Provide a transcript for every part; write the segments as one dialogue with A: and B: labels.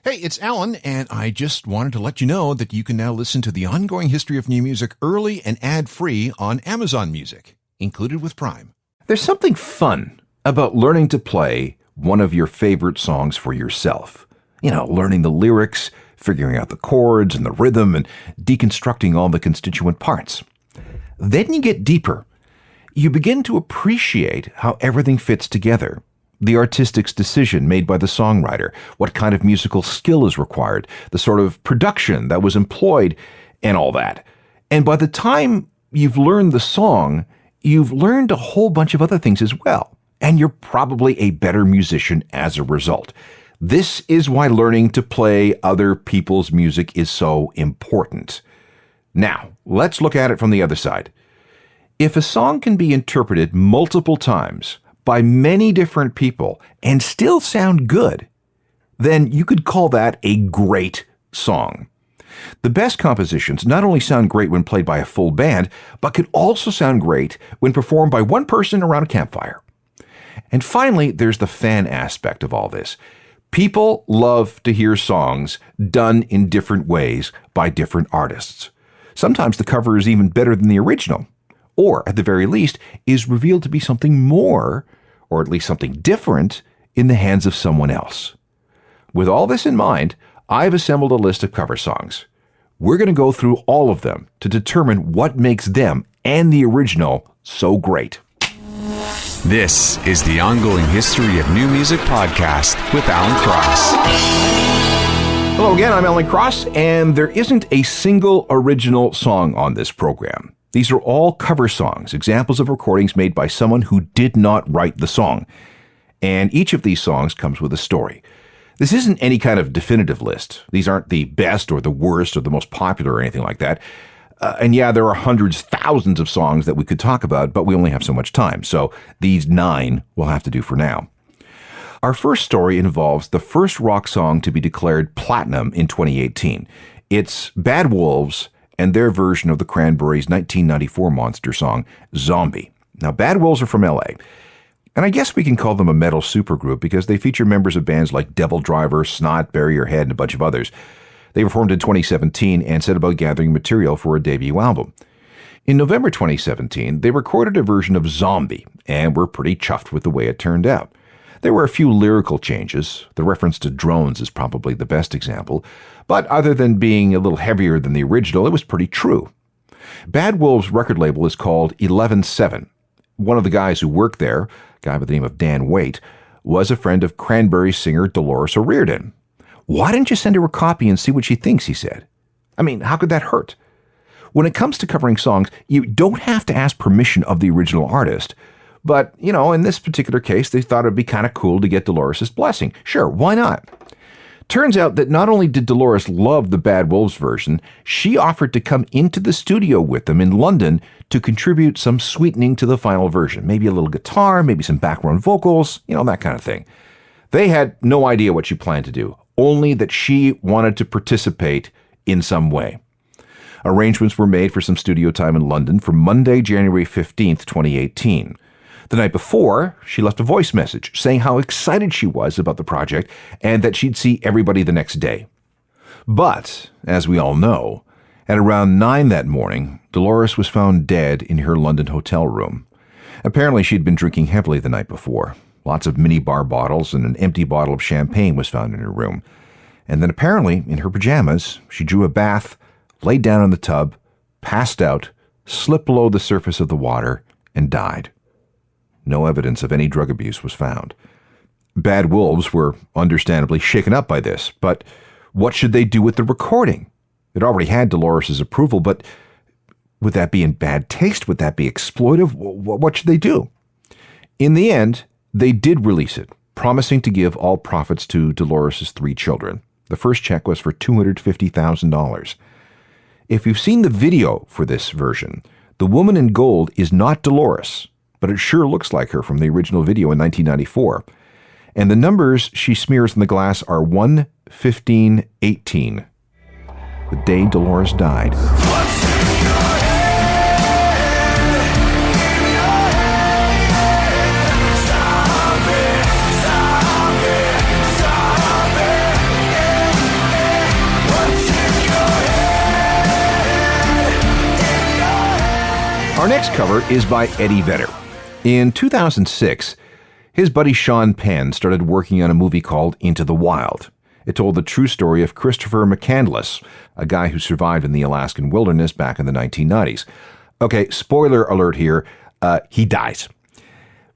A: Hey, it's Alan, and I just wanted to let you know that you can now listen to the ongoing history of new music early and ad-free on Amazon Music, included with Prime.
B: There's something fun about learning to play one of your favorite songs for yourself. You know, learning the lyrics, figuring out the chords and the rhythm, and deconstructing all the constituent parts. Then you get deeper. You begin to appreciate how everything fits together. The artistic decision made by the songwriter, what kind of musical skill is required, the sort of production that was employed, and all that. And by the time you've learned the song, you've learned a whole bunch of other things as well. And you're probably a better musician as a result. This is why learning to play other people's music is so important. Now, let's look at it from the other side. If a song can be interpreted multiple times by many different people and still sound good, then you could call that a great song. The best compositions not only sound great when played by a full band, but can also sound great when performed by one person around a campfire. And finally, there's the fan aspect of all this. People love to hear songs done in different ways by different artists. Sometimes the cover is even better than the original, or at the very least, is revealed to be something more, or at least something different, in the hands of someone else. With all this in mind, I've assembled a list of cover songs. We're going to go through all of them to determine what makes them and the original so great.
C: This is the Ongoing History of New Music podcast with Alan Cross.
B: Hello again, I'm Alan Cross, and there isn't a single original song on this program. These are all cover songs, examples of recordings made by someone who did not write the song. And each of these songs comes with a story. This isn't any kind of definitive list. These aren't the best or the worst or the most popular or anything like that. And yeah, there are hundreds, thousands of songs that we could talk about, but we only have so much time. So these 9 will have to do for now. Our first story involves the first rock song to be declared platinum in 2018. It's Bad Wolves and their version of the Cranberries' 1994 monster song, Zombie. Now, Bad Wolves are from LA, and I guess we can call them a metal supergroup because they feature members of bands like Devil Driver, Snot, Bury Your Head, and a bunch of others. They were formed in 2017 and set about gathering material for a debut album. In November 2017, they recorded a version of Zombie, and were pretty chuffed with the way it turned out. There were a few lyrical changes. The reference to drones is probably the best example, but other than being a little heavier than the original, it was pretty true. Bad Wolves' record label is called 11-7. One of the guys who worked there, a guy by the name of Dan Waite, was a friend of Cranberries singer Dolores O'Riordan. "Why didn't you send her a copy and see what she thinks?" he said. I mean, how could that hurt? When it comes to covering songs, you don't have to ask permission of the original artist. But, you know, in this particular case, they thought it'd be kind of cool to get Dolores' blessing. Sure, why not? Turns out that not only did Dolores love the Bad Wolves version, she offered to come into the studio with them in London to contribute some sweetening to the final version. Maybe a little guitar, maybe some background vocals, you know, that kind of thing. They had no idea what she planned to do, only that she wanted to participate in some way. Arrangements were made for some studio time in London for Monday, January 15th, 2018. The night before, she left a voice message saying how excited she was about the project and that she'd see everybody the next day. But, as we all know, at around 9 that morning, Dolores was found dead in her London hotel room. Apparently, she'd been drinking heavily the night before. Lots of minibar bottles and an empty bottle of champagne was found in her room. And then apparently, in her pajamas, she drew a bath, laid down in the tub, passed out, slipped below the surface of the water, and died. No evidence of any drug abuse was found. Bad Wolves were understandably shaken up by this, but what should they do with the recording? It already had Dolores' approval, but would that be in bad taste? Would that be exploitive? What should they do? In the end, they did release it, promising to give all profits to Dolores' 3 children. The first check was for $250,000. If you've seen the video for this version, the woman in gold is not Dolores, but it sure looks like her from the original video in 1994. And the numbers she smears in the glass are 1-15-18, the day Dolores died. Our next cover is by Eddie Vedder. In 2006, his buddy Sean Penn started working on a movie called Into the Wild. It told the true story of Christopher McCandless, a guy who survived in the Alaskan wilderness back in the 1990s. Okay, spoiler alert here, he dies.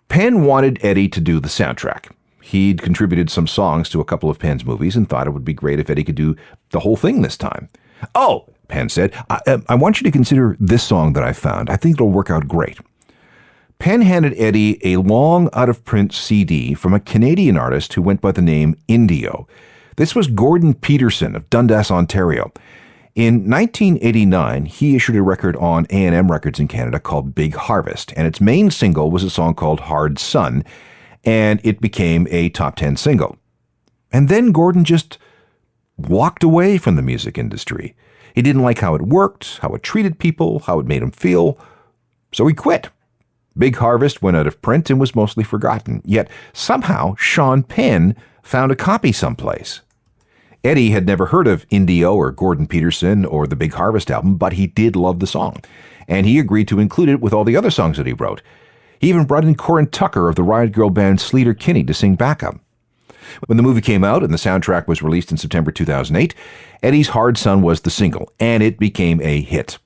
B: Penn wanted Eddie to do the soundtrack. He'd contributed some songs to a couple of Penn's movies and thought it would be great if Eddie could do the whole thing this time. "Oh," Penn said, I want you to consider this song that I found. I think it'll work out great." Penn handed Eddie a long out-of-print CD from a Canadian artist who went by the name Indio. This was Gordon Peterson of Dundas, Ontario. In 1989, he issued a record on A&M Records in Canada called Big Harvest, and its main single was a song called Hard Sun, and it became a top 10 single. And then Gordon just walked away from the music industry. He didn't like how it worked, how it treated people, how it made him feel, so he quit. Big Harvest went out of print and was mostly forgotten, yet somehow Sean Penn found a copy someplace. Eddie had never heard of Indio or Gordon Peterson or the Big Harvest album, but he did love the song, and he agreed to include it with all the other songs that he wrote. He even brought in Corin Tucker of the Riot Girl band Sleater-Kinney to sing backup. When the movie came out and the soundtrack was released in September 2008, Eddie's Hard Sun was the single, and it became a hit.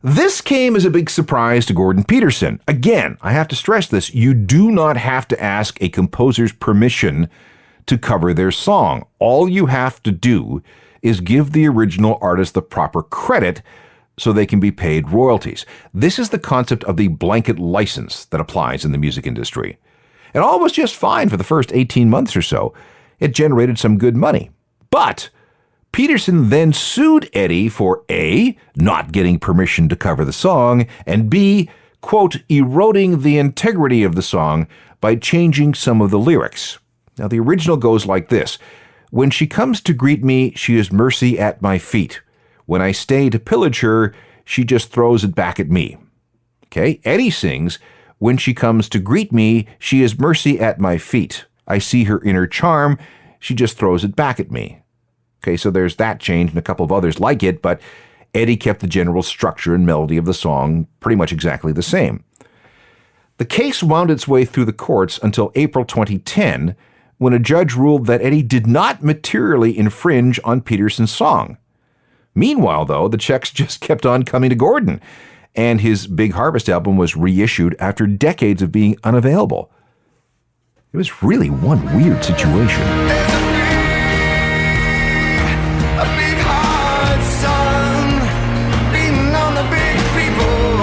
B: This came as a big surprise to Gordon Peterson. Again, I have to stress this, you do not have to ask a composer's permission to cover their song. All you have to do is give the original artist the proper credit so they can be paid royalties. This is the concept of the blanket license that applies in the music industry. And all was just fine for the first 18 months or so. It generated some good money. But Peterson then sued Eddie for A, not getting permission to cover the song, and B, quote, eroding the integrity of the song by changing some of the lyrics. Now, the original goes like this. "When she comes to greet me, she is mercy at my feet. When I stay to pillage her, she just throws it back at me." Okay, Eddie sings, "When she comes to greet me, she is mercy at my feet. I see her inner charm, she just throws it back at me." Okay, so there's that change and a couple of others like it, but Eddie kept the general structure and melody of the song pretty much exactly the same. The case wound its way through the courts until April 2010, when a judge ruled that Eddie did not materially infringe on Peterson's song. Meanwhile, though, the checks just kept on coming to Gordon, and his Big Harvest album was reissued after decades of being unavailable. It was really one weird situation.
D: A big hard sun beating on the big people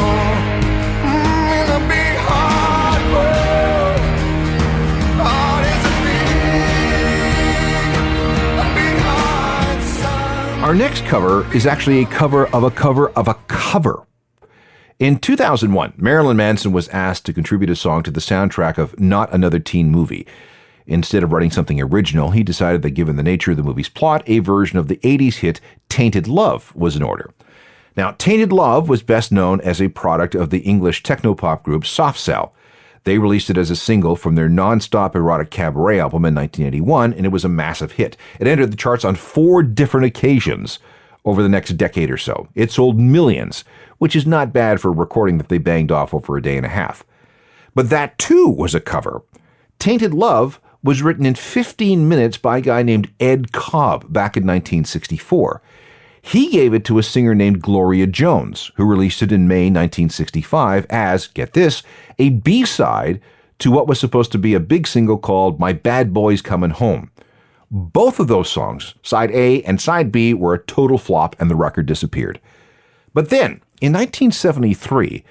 D: in a big hard world. Heart is a big hard sun.
B: Our next cover is actually a cover of a cover of a cover. In 2001, Marilyn Manson was asked to contribute a song to the soundtrack of Not Another Teen Movie. Instead of writing something original, he decided that given the nature of the movie's plot, a version of the 80s hit Tainted Love was in order. Now, Tainted Love was best known as a product of the English technopop group Soft Cell. They released it as a single from their non-stop erotic cabaret album in 1981, and it was a massive hit. It entered the charts on 4 different occasions over the next decade or so. It sold millions, which is not bad for a recording that they banged off over a day and a half. But that too was a cover. Tainted Love was written in 15 minutes by a guy named Ed Cobb back in 1964. He gave it to a singer named Gloria Jones, who released it in May 1965 as, get this, a B-side to what was supposed to be a big single called My Bad Boy's Comin' Home. Both of those songs, side A and side B, were a total flop and the record disappeared. But then, in 1973,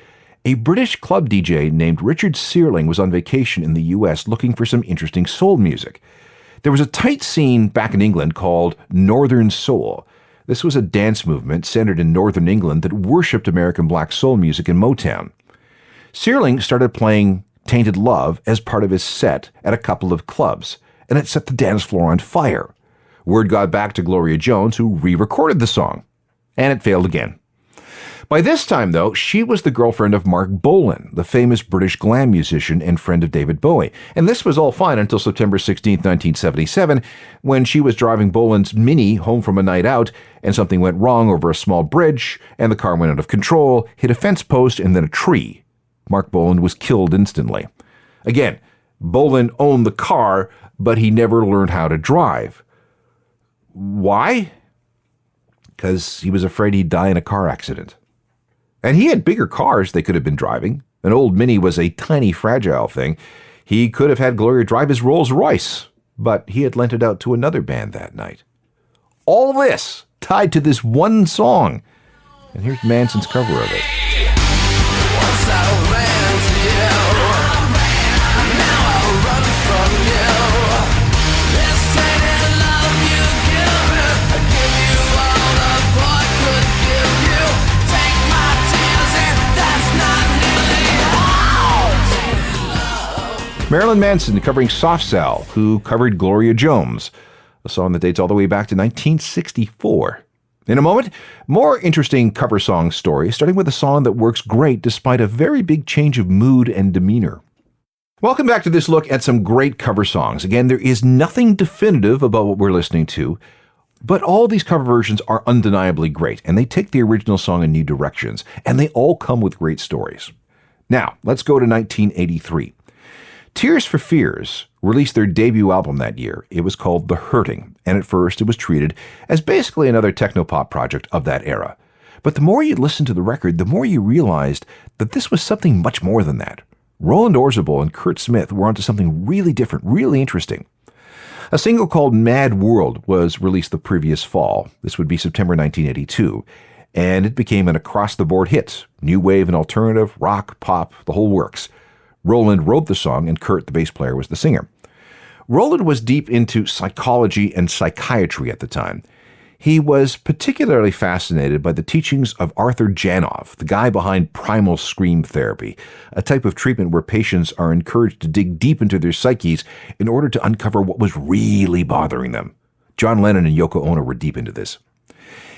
B: a British club DJ named Richard Searling was on vacation in the US looking for some interesting soul music. There was a tight scene back in England called Northern Soul. This was a dance movement centered in Northern England that worshipped American black soul music and Motown. Searling started playing Tainted Love as part of his set at a couple of clubs, and it set the dance floor on fire. Word got back to Gloria Jones, who re-recorded the song, and it failed again. By this time, though, she was the girlfriend of Mark Bolan, the famous British glam musician and friend of David Bowie. And this was all fine until September 16, 1977, when she was driving Bolan's Mini home from a night out, and something went wrong over a small bridge, and the car went out of control, hit a fence post, and then a tree. Mark Bolan was killed instantly. Again, Bolan owned the car, but he never learned how to drive. Why? Because he was afraid he'd die in a car accident. And he had bigger cars they could have been driving. An old Mini was a tiny, fragile thing. He could have had Gloria drive his Rolls Royce, but he had lent it out to another band that night. All this tied to this one song. And here's Manson's cover of it.
D: Once I ran to you, now I run from you. This tainted love you give me, I give you all the boy could give you. Take my tears and that's not nearly all.
B: Marilyn Manson covering Soft Cell, who covered Gloria Jones, a song that dates all the way back to 1964. In a moment, more interesting cover song stories, starting with a song that works great despite a very big change of mood and demeanor. Welcome back to this look at some great cover songs. Again, there is nothing definitive about what we're listening to, but all these cover versions are undeniably great, and they take the original song in new directions, and they all come with great stories. Now, let's go to 1983. Tears for Fears released their debut album that year. It was called The Hurting, and at first it was treated as basically another technopop project of that era. But the more you listened to the record, the more you realized that this was something much more than that. Roland Orzabal and Kurt Smith were onto something really different, really interesting. A single called Mad World was released the previous fall. This would be September 1982, and it became an across-the-board hit. New wave and alternative, rock, pop, the whole works. Roland wrote the song, and Kurt, the bass player, was the singer. Roland was deep into psychology and psychiatry at the time. He was particularly fascinated by the teachings of Arthur Janov, the guy behind primal scream therapy, a type of treatment where patients are encouraged to dig deep into their psyches in order to uncover what was really bothering them. John Lennon and Yoko Ono were deep into this.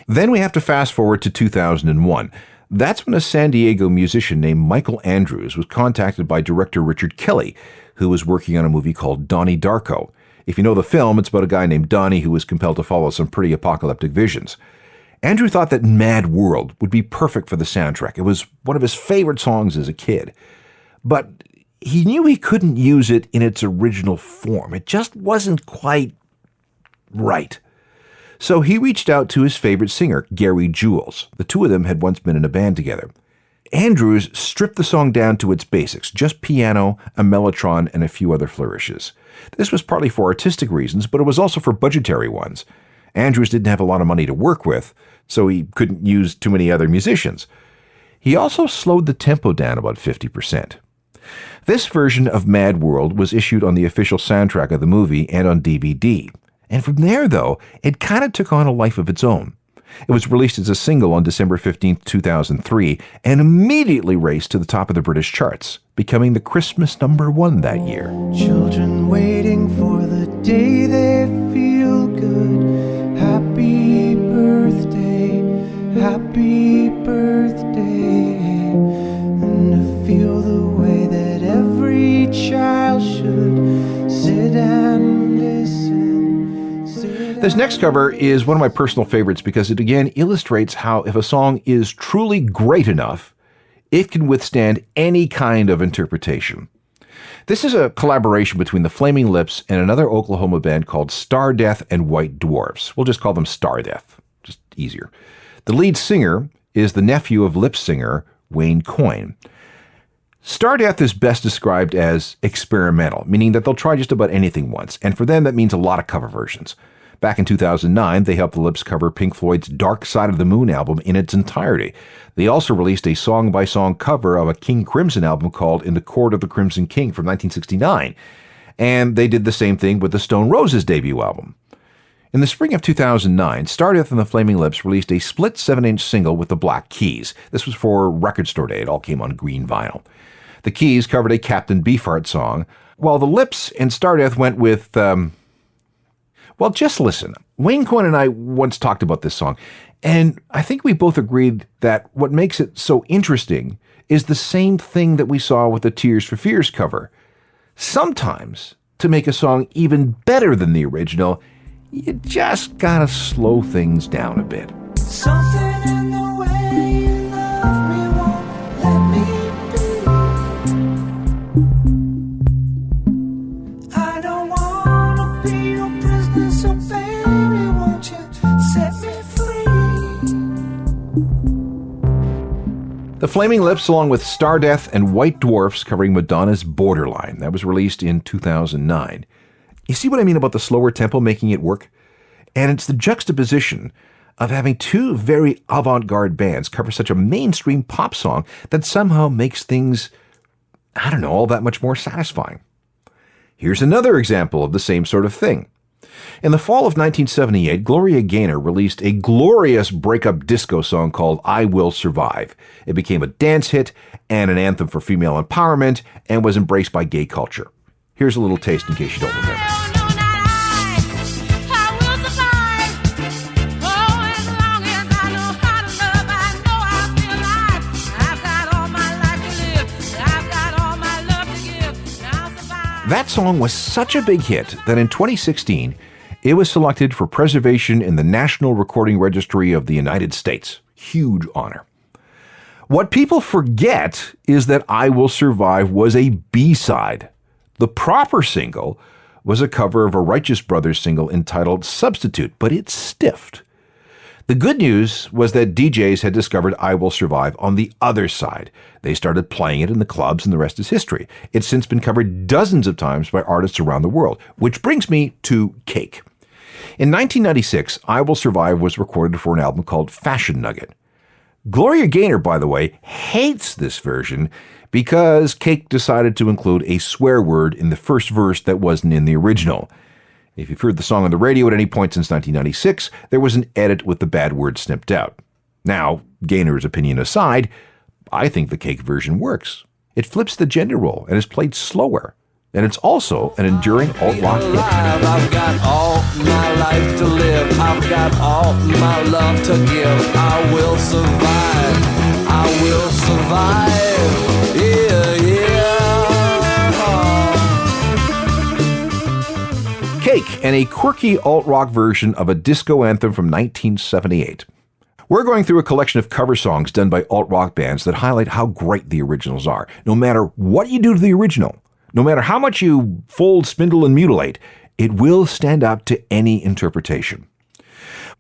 B: Then we have to fast forward to 2001. That's when a San Diego musician named Michael Andrews was contacted by director Richard Kelly, who was working on a movie called Donnie Darko. If you know the film, it's about a guy named Donnie who was compelled to follow some pretty apocalyptic visions. Andrew thought that Mad World would be perfect for the soundtrack. It was one of his favorite songs as a kid. But he knew he couldn't use it in its original form. It just wasn't quite right. So he reached out to his favorite singer, Gary Jules. The two of them had once been in a band together. Andrews stripped the song down to its basics, just piano, a mellotron, and a few other flourishes. This was partly for artistic reasons, but it was also for budgetary ones. Andrews didn't have a lot of money to work with, so he couldn't use too many other musicians. He also slowed the tempo down about 50%. This version of Mad World was issued on the official soundtrack of the movie and on DVD. And from there, though, it kind of took on a life of its own. It was released as a single on December 15, 2003, and immediately raced to the top of the British charts, becoming the Christmas #1 that year.
D: Children waiting for the day they feel good. Happy birthday, happy birthday. And to feel the way that every child should sit and listen.
B: This next cover is one of my personal favorites because it again illustrates how if a song is truly great enough, it can withstand any kind of interpretation. This is a collaboration between the Flaming Lips and another Oklahoma band called Stardeath and White Dwarfs. We'll just call them Stardeath, just easier. The lead singer is the nephew of Lips singer Wayne Coyne. Stardeath is best described as experimental, meaning that they'll try just about anything once, and for them that means a lot of cover versions. Back in 2009, they helped the Lips cover Pink Floyd's Dark Side of the Moon album in its entirety. They also released a song-by-song cover of a King Crimson album called In the Court of the Crimson King from 1969. And they did the same thing with the Stone Roses debut album. In the spring of 2009, Stardeath and the Flaming Lips released a split 7-inch single with the Black Keys. This was for Record Store Day. It all came on green vinyl. The Keys covered a Captain Beefheart song, while the Lips and Stardeath went with, well, just listen. Wayne Coyne and I once talked about this song, and I think we both agreed that what makes it so interesting is the same thing that we saw with the Tears for Fears cover. Sometimes, to make a song even better than the original, you just gotta slow things down a bit.
D: Something in the way you love me won't let me be. I don't wanna be your prisoner, so baby, won't you set me free?
B: The Flaming Lips, along with Stardeath and White Dwarfs, covering Madonna's Borderline. That was released in 2009. You see what I mean about the slower tempo making it work? And it's the juxtaposition of having two very avant-garde bands cover such a mainstream pop song that somehow makes things, I don't know, all that much more satisfying. Here's another example of the same sort of thing. In the fall of 1978, Gloria Gaynor released a glorious breakup disco song called I Will Survive. It became a dance hit and an anthem for female empowerment and was embraced by gay culture. Here's a little taste in case you don't remember. That song was such a big hit that in 2016, it was selected for preservation in the National Recording Registry of the United States. Huge honor. What people forget is that I Will Survive was a B-side. The proper single was a cover of a Righteous Brothers single entitled Substitute, but it stiffed. The good news was that DJs had discovered I Will Survive on the other side. They started playing it in the clubs, and the rest is history. It's since been covered dozens of times by artists around the world, which brings me to Cake. In 1996, I Will Survive was recorded for an album called Fashion Nugget. Gloria Gaynor, by the way, hates this version because Cake decided to include a swear word in the first verse that wasn't in the original. If you've heard the song on the radio at any point since 1996, there was an edit with the bad word snipped out. Now, Gaynor's opinion aside, I think the Cake version works. It flips the gender role and is played slower. And it's also an enduring alt-rock hit.
D: I've got all my life to live. I've got all my love to give. I will survive. I will survive. Yeah, yeah.
B: Cake, and a quirky alt-rock version of a disco anthem from 1978. We're going through a collection of cover songs done by alt-rock bands that highlight how great the originals are. No matter what you do to the original, no matter how much you fold, spindle, and mutilate, it will stand up to any interpretation.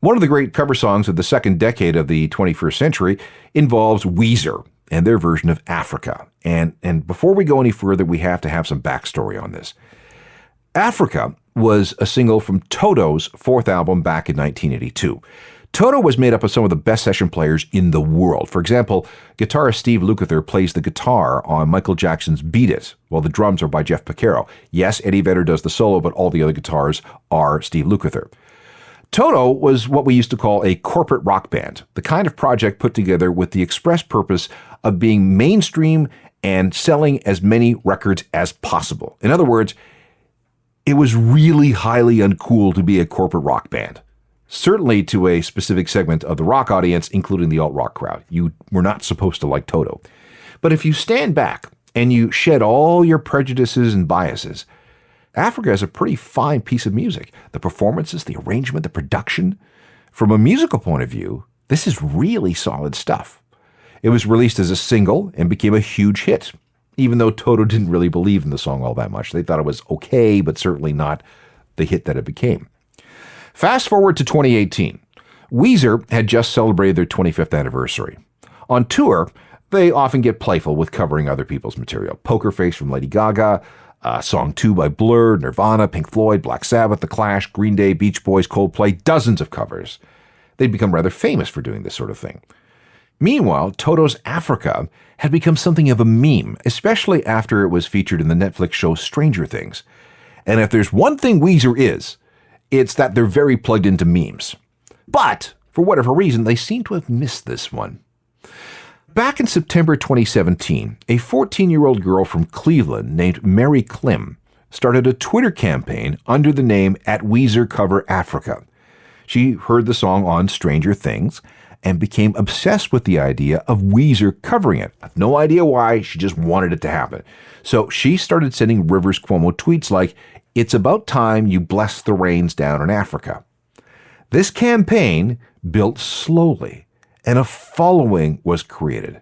B: One of the great cover songs of the second decade of the 21st century involves Weezer and their version of Africa. And before we go any further, we have to have some backstory on this. Africa was a single from Toto's fourth album back in 1982. Toto was made up of some of the best session players in the world. For example, guitarist Steve Lukather plays the guitar on Michael Jackson's Beat It, while the drums are by Jeff Porcaro. Yes, Eddie Vedder does the solo, but all the other guitars are Steve Lukather. Toto was what we used to call a corporate rock band, the kind of project put together with the express purpose of being mainstream and selling as many records as possible. In other words, it was really highly uncool to be a corporate rock band. Certainly to a specific segment of the rock audience, including the alt-rock crowd. You were not supposed to like Toto. But if you stand back and you shed all your prejudices and biases, Africa is a pretty fine piece of music. The performances, the arrangement, the production. From a musical point of view, this is really solid stuff. It was released as a single and became a huge hit, even though Toto didn't really believe in the song all that much. They thought it was okay, but certainly not the hit that it became. Fast forward to 2018. Weezer had just celebrated their 25th anniversary. On tour, they often get playful with covering other people's material. Poker Face from Lady Gaga, Song 2 by Blur, Nirvana, Pink Floyd, Black Sabbath, The Clash, Green Day, Beach Boys, Coldplay, dozens of covers. They'd become rather famous for doing this sort of thing. Meanwhile, Toto's Africa had become something of a meme, especially after it was featured in the Netflix show Stranger Things. And if there's one thing Weezer is, it's that they're very plugged into memes. But, for whatever reason, they seem to have missed this one. Back in September 2017, a 14-year-old girl from Cleveland named Mary Klim started a Twitter campaign under the name @WeezerCoverAfrica. She heard the song on Stranger Things and became obsessed with the idea of Weezer covering it. No idea why, she just wanted it to happen. So she started sending Rivers Cuomo tweets like, "It's about time you bless the rains down in Africa." This campaign built slowly, and a following was created.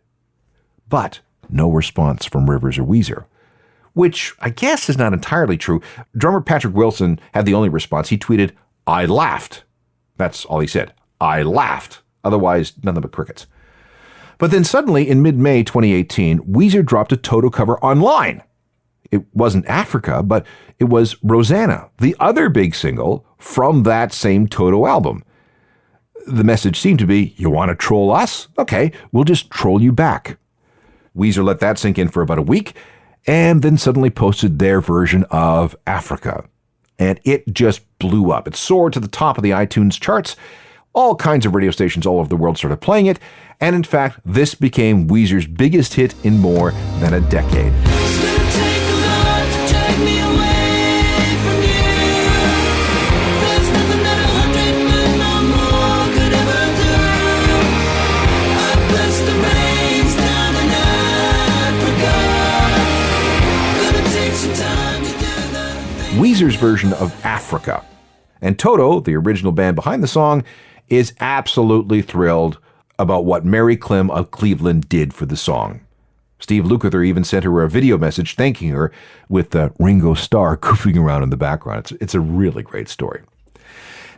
B: But no response from Rivers or Weezer, which I guess is not entirely true. Drummer Patrick Wilson had the only response. He tweeted, "I laughed." That's all he said. "I laughed." Otherwise, nothing but crickets. But then suddenly, in mid-May 2018, Weezer dropped a Toto cover online. It wasn't Africa, but it was Rosanna, the other big single from that same Toto album. The message seemed to be, you want to troll us? Okay, we'll just troll you back. Weezer let that sink in for about a week, and then suddenly posted their version of Africa. And it just blew up. It soared to the top of the iTunes charts. All kinds of radio stations all over the world started playing it, and in fact, this became Weezer's biggest hit in more than a decade.
D: It's gonna take a lot to take me away from you. There's nothing that 100 men or more could ever do. I bless the rains down in Africa. Gonna take some time to do the things.
B: Weezer's version of Africa. And Toto, the original band behind the song, is absolutely thrilled about what Mary Clem of Cleveland did for the song. Steve Lukather even sent her a video message thanking her with Ringo Starr goofing around in the background. It's a really great story.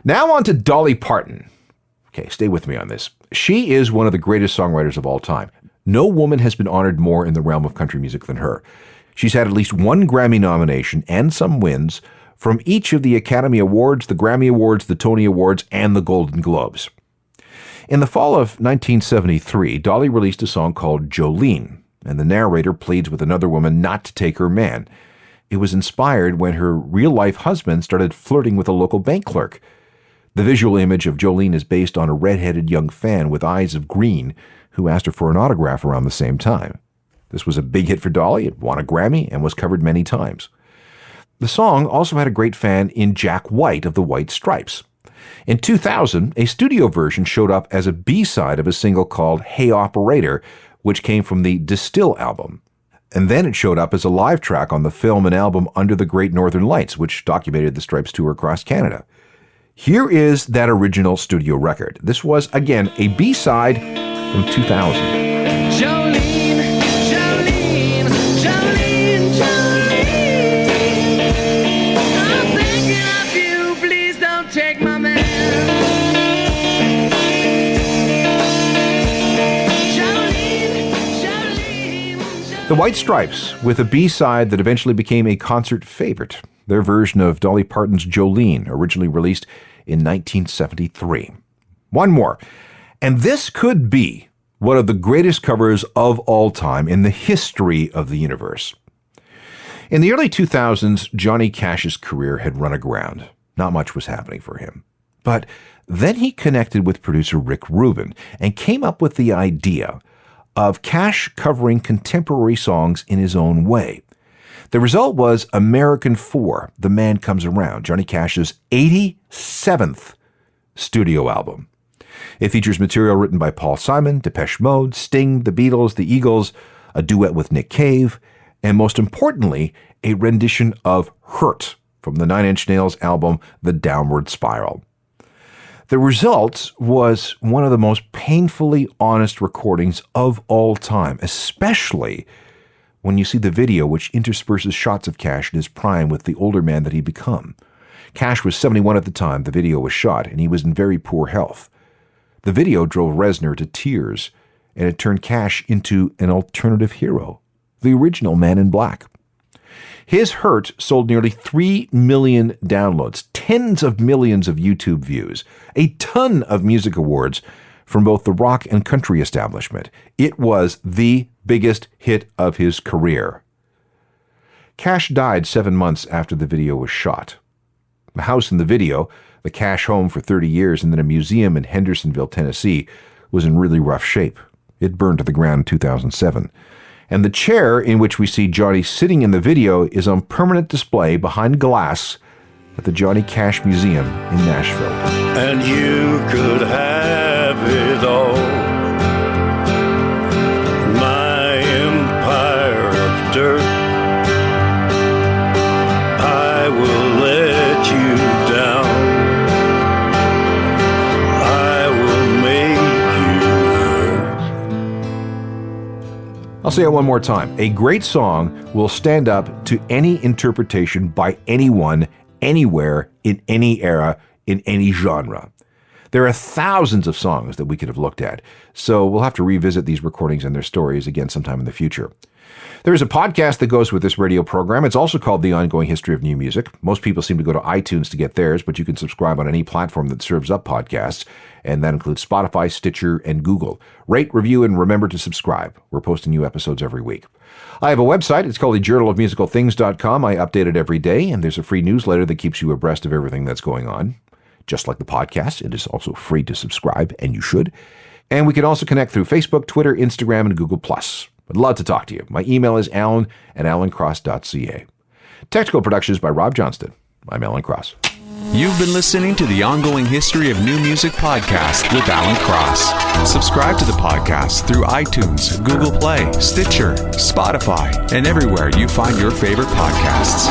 B: Now on to Dolly Parton. Okay, stay with me on this. She is one of the greatest songwriters of all time. No woman has been honored more in the realm of country music than her. She's had at least one Grammy nomination and some wins from each of the Academy Awards, the Grammy Awards, the Tony Awards, and the Golden Globes. In the fall of 1973, Dolly released a song called Jolene, and the narrator pleads with another woman not to take her man. It was inspired when her real-life husband started flirting with a local bank clerk. The visual image of Jolene is based on a red-headed young fan with eyes of green who asked her for an autograph around the same time. This was a big hit for Dolly. It won a Grammy and was covered many times. The song also had a great fan in Jack White of the White Stripes. In 2000, a studio version showed up as a B-side of a single called Hey Operator, which came from the Distill album. And then it showed up as a live track on the film and album Under the Great Northern Lights, which documented the Stripes' tour across Canada. Here is that original studio record. This was, again, a B-side from 2000.
D: Jolene, Jolene, Jolene, Jolene. I'm thinking of you, please don't take my man. Jolene, Jolene, Jolene.
B: The White Stripes, with a B-side that eventually became a concert favorite. Their version of Dolly Parton's Jolene, originally released in 1973. One more. And this could be one of the greatest covers of all time in the history of the universe. In the early 2000s, Johnny Cash's career had run aground. Not much was happening for him. But then he connected with producer Rick Rubin and came up with the idea of Cash covering contemporary songs in his own way. The result was American 4, The Man Comes Around, Johnny Cash's 87th studio album. It features material written by Paul Simon, Depeche Mode, Sting, The Beatles, The Eagles, a duet with Nick Cave, and most importantly, a rendition of Hurt from the Nine Inch Nails album The Downward Spiral. The result was one of the most painfully honest recordings of all time, especially when you see the video which intersperses shots of Cash in his prime with the older man that he'd become. Cash was 71 at the time the video was shot, and he was in very poor health. The video drove Reznor to tears, and it turned Cash into an alternative hero, the original Man in Black. His Hurt sold nearly 3 million downloads, tens of millions of YouTube views, a ton of music awards from both the rock and country establishment. It was the biggest hit of his career. Cash died 7 months after the video was shot. The house in the video, the Cash home for 30 years and then a museum in Hendersonville, Tennessee, was in really rough shape. It burned to the ground in 2007. And the chair in which we see Johnny sitting in the video is on permanent display behind glass at the Johnny Cash Museum in Nashville.
E: And you could have it all. My empire of dirt, I will let you down. I will make you hurt.
B: I'll say it one more time. A great song will stand up to any interpretation by anyone, anywhere, in any era, in any genre. There are thousands of songs that we could have looked at, so we'll have to revisit these recordings and their stories again sometime in the future. There is a podcast that goes with this radio program. It's also called The Ongoing History of New Music. Most people seem to go to iTunes to get theirs, but you can subscribe on any platform that serves up podcasts, and that includes Spotify, Stitcher, and Google. Rate, review, and remember to subscribe. We're posting new episodes every week. I have a website. It's called the journalofmusicalthings.com. I update it every day, and there's a free newsletter that keeps you abreast of everything that's going on. Just like the podcast, it is also free to subscribe, and you should. And we can also connect through Facebook, Twitter, Instagram, and Google+. I'd love to talk to you. My email is alan@alancross.ca. Technical production is by Rob Johnston. I'm Alan Cross.
C: You've been listening to the Ongoing History of New Music podcast with Alan Cross. Subscribe to the podcast through iTunes, Google Play, Stitcher, Spotify, and everywhere you find your favorite podcasts.